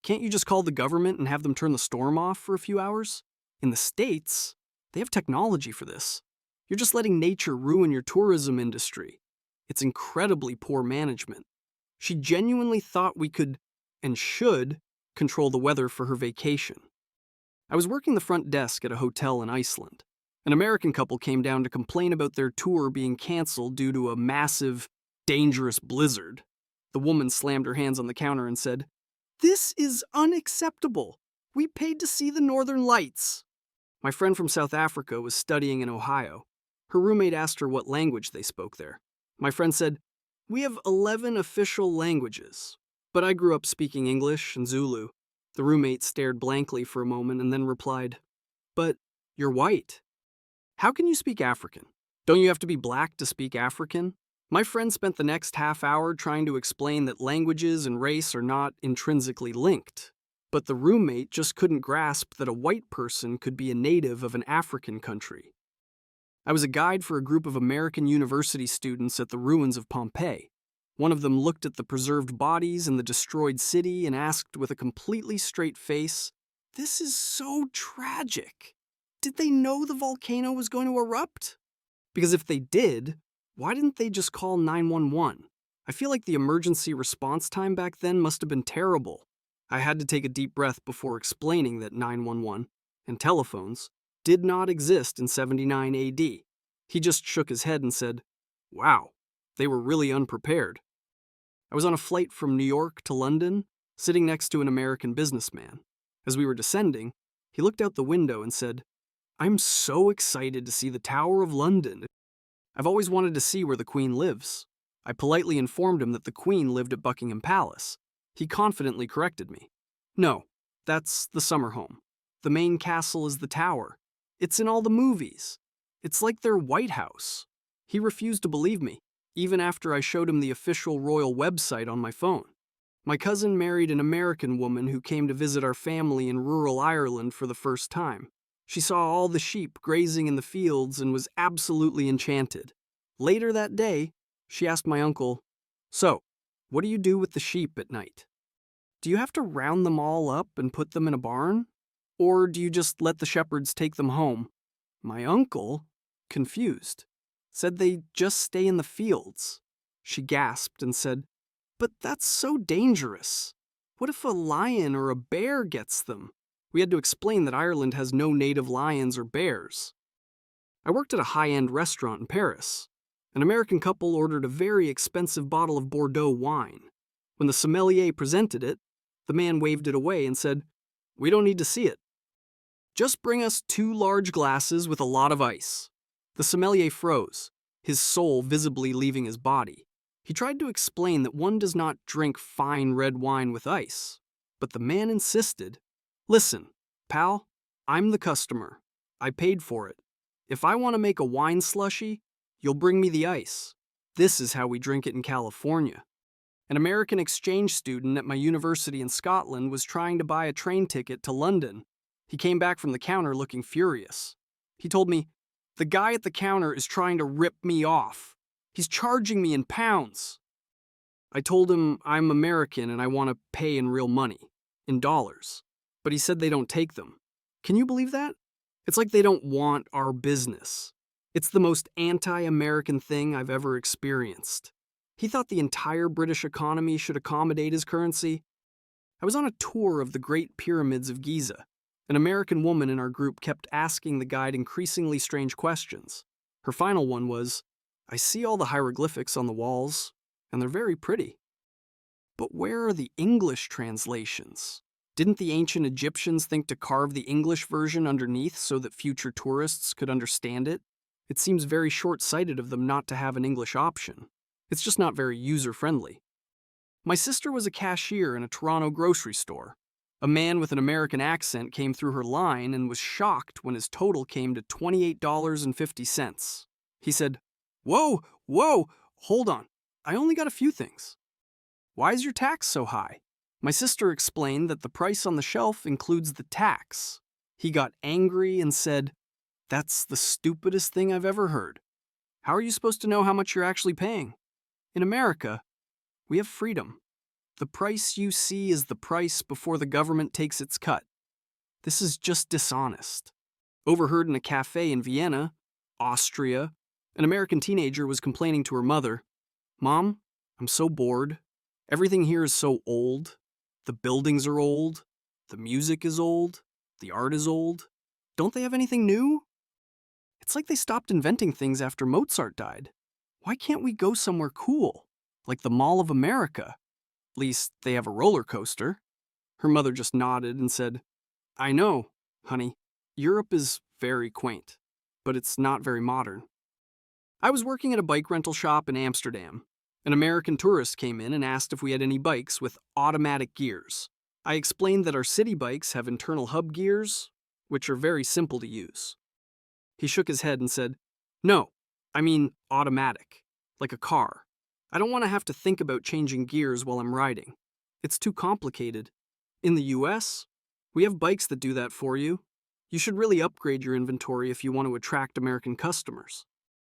Can't you just call the government and have them turn the storm off for a few hours? In the States, they have technology for this. You're just letting nature ruin your tourism industry. It's incredibly poor management. She genuinely thought we could, and should, control the weather for her vacation. I was working the front desk at a hotel in Iceland. An American couple came down to complain about their tour being canceled due to a massive, dangerous blizzard. The woman slammed her hands on the counter and said, "This is unacceptable. We paid to see the Northern Lights." My friend from South Africa was studying in Ohio. Her roommate asked her what language they spoke there. My friend said, "We have 11 official languages, but I grew up speaking English and Zulu." The roommate stared blankly for a moment and then replied, "But you're white. How can you speak African? Don't you have to be black to speak African?" My friend spent the next half hour trying to explain that languages and race are not intrinsically linked. But the roommate just couldn't grasp that a white person could be a native of an African country. I was a guide for a group of American university students at the ruins of Pompeii. One of them looked at the preserved bodies and the destroyed city and asked with a completely straight face, "This is so tragic. Did they know the volcano was going to erupt? Because if they did, why didn't they just call 911? I feel like the emergency response time back then must have been terrible." I had to take a deep breath before explaining that 911 and telephones did not exist in 79 AD. He just shook his head and said, "Wow, they were really unprepared." I was on a flight from New York to London, sitting next to an American businessman. As we were descending, he looked out the window and said, "I'm so excited to see the Tower of London. I've always wanted to see where the Queen lives." I politely informed him that the Queen lived at Buckingham Palace. He confidently corrected me. "No, that's the summer home. The main castle is the tower. It's in all the movies. It's like their White House." He refused to believe me, even after I showed him the official royal website on my phone. My cousin married an American woman who came to visit our family in rural Ireland for the first time. She saw all the sheep grazing in the fields and was absolutely enchanted. Later that day, she asked my uncle, "So, what do you do with the sheep at night? Do you have to round them all up and put them in a barn? Or do you just let the shepherds take them home?" My uncle, confused, said they just stay in the fields. She gasped and said, "But that's so dangerous. What if a lion or a bear gets them?" We had to explain that Ireland has no native lions or bears. I worked at a high-end restaurant in Paris. An American couple ordered a very expensive bottle of Bordeaux wine. When the sommelier presented it, the man waved it away and said, "We don't need to see it. Just bring us 2 large glasses with a lot of ice." The sommelier froze, his soul visibly leaving his body. He tried to explain that one does not drink fine red wine with ice. But the man insisted, "Listen, pal, I'm the customer. I paid for it. If I want to make a wine slushie, you'll bring me the ice. This is how we drink it in California." An American exchange student at my university in Scotland was trying to buy a train ticket to London. He came back from the counter looking furious. He told me, "The guy at the counter is trying to rip me off. He's charging me in pounds." I told him I'm American and I want to pay in real money, in dollars. But he said they don't take them. Can you believe that? It's like they don't want our business. It's the most anti-American thing I've ever experienced. He thought the entire British economy should accommodate his currency. I was on a tour of the Great Pyramids of Giza. An American woman in our group kept asking the guide increasingly strange questions. Her final one was, "I see all the hieroglyphics on the walls, and they're very pretty. But where are the English translations? Didn't the ancient Egyptians think to carve the English version underneath so that future tourists could understand it? It seems very short-sighted of them not to have an English option. It's just not very user-friendly." My sister was a cashier in a Toronto grocery store. A man with an American accent came through her line and was shocked when his total came to $28.50. He said, "Whoa, hold on. I only got a few things. Why is your tax so high?" My sister explained that the price on the shelf includes the tax. He got angry and said, "That's the stupidest thing I've ever heard. How are you supposed to know how much you're actually paying? In America, we have freedom. The price you see is the price before the government takes its cut. This is just dishonest. Overheard in a cafe in Vienna, Austria, an American teenager was complaining to her mother, "Mom, I'm so bored. Everything here is so old. The buildings are old. The music is old. The art is old. Don't they have anything new? It's like they stopped inventing things after Mozart died. Why can't we go somewhere cool, like the Mall of America? At least they have a roller coaster." Her mother just nodded and said, "I know, honey. Europe is very quaint, but it's not very modern." I was working at a bike rental shop in Amsterdam. An American tourist came in and asked if we had any bikes with automatic gears. I explained that our city bikes have internal hub gears, which are very simple to use. He shook his head and said, "No, I mean automatic, like a car. I don't want to have to think about changing gears while I'm riding. It's too complicated. In the US, we have bikes that do that for you. You should really upgrade your inventory if you want to attract American customers."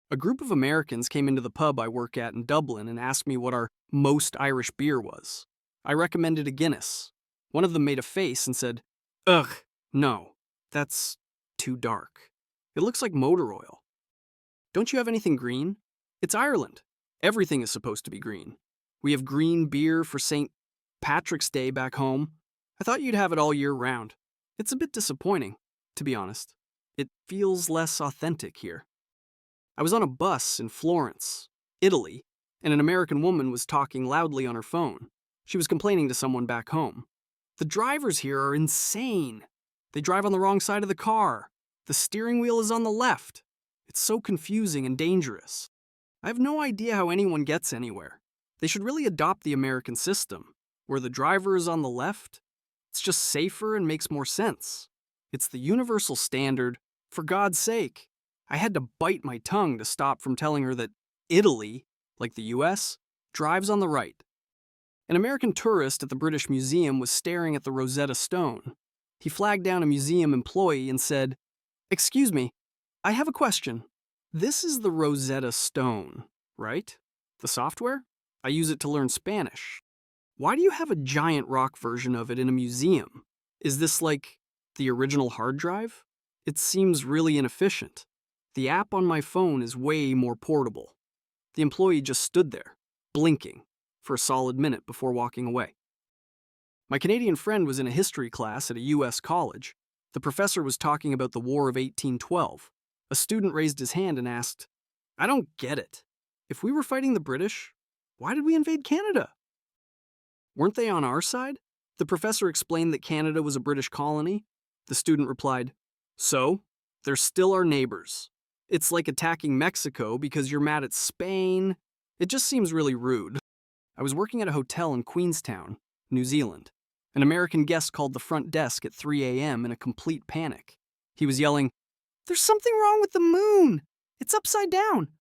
A group of Americans came into the pub I work at in Dublin and asked me what our most Irish beer was. I recommended a Guinness. One of them made a face and said, "Ugh, no, that's too dark. It looks like motor oil. Don't you have anything green? It's Ireland. Everything is supposed to be green. We have green beer for St. Patrick's Day back home. I thought you'd have it all year round. It's a bit disappointing, to be honest. It feels less authentic here." I was on a bus in Florence, Italy, and an American woman was talking loudly on her phone. She was complaining to someone back home. "The drivers here are insane. They drive on the wrong side of the car. The steering wheel is on the left. It's so confusing and dangerous. I have no idea how anyone gets anywhere. They should really adopt the American system, where the driver is on the left. It's just safer and makes more sense. It's the universal standard, for God's sake." I had to bite my tongue to stop from telling her that Italy, like the US, drives on the right. An American tourist at the British Museum was staring at the Rosetta Stone. He flagged down a museum employee and said, "Excuse me, I have a question. This is the Rosetta Stone, right? The software? I use it to learn Spanish. Why do you have a giant rock version of it in a museum? Is this like the original hard drive? It seems really inefficient. The app on my phone is way more portable." The employee just stood there, blinking, for a solid minute before walking away. My Canadian friend was in a history class at a US college. The professor was talking about the War of 1812. A student raised his hand and asked, "I don't get it. If we were fighting the British, why did we invade Canada? Weren't they on our side?" The professor explained that Canada was a British colony. The student replied, "So, they're still our neighbors. It's like attacking Mexico because you're mad at Spain. It just seems really rude." I was working at a hotel in Queenstown, New Zealand. An American guest called the front desk at 3 a.m. in a complete panic. He was yelling, "There's something wrong with the moon. It's upside down.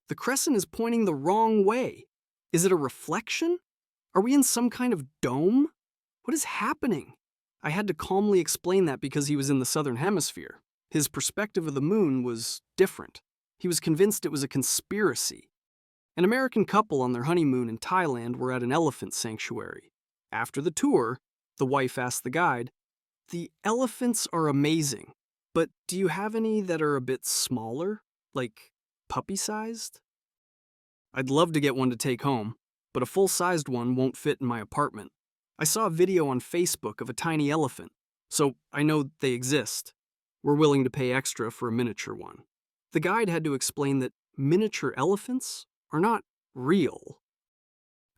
The crescent is pointing the wrong way. Is it a reflection? Are we in some kind of dome? What is happening?" I had to calmly explain that because he was in the southern hemisphere. His perspective of the moon was different. He was convinced it was a conspiracy. An American couple on their honeymoon in Thailand were at an elephant sanctuary. After the tour, the wife asked the guide, "The elephants are amazing, but do you have any that are a bit smaller, like puppy-sized? I'd love to get one to take home, but a full-sized one won't fit in my apartment. I saw a video on Facebook of a tiny elephant, so I know they exist. We're willing to pay extra for a miniature one." The guide had to explain that miniature elephants are not real.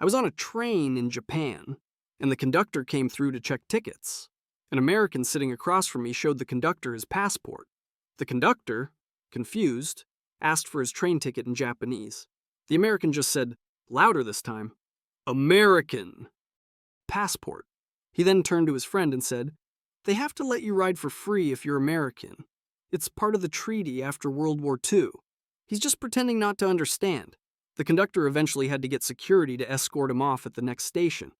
I was on a train in Japan, and the conductor came through to check tickets. An American sitting across from me showed the conductor his passport. The conductor, confused, asked for his train ticket in Japanese. The American just said, louder this time, "American passport." He then turned to his friend and said, "They have to let you ride for free if you're American. It's part of the treaty after World War II. He's just pretending not to understand." The conductor eventually had to get security to escort him off at the next station.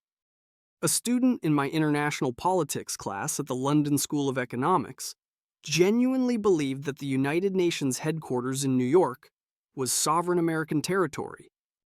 A student in my international politics class at the London School of Economics genuinely believed that the United Nations headquarters in New York was sovereign American territory.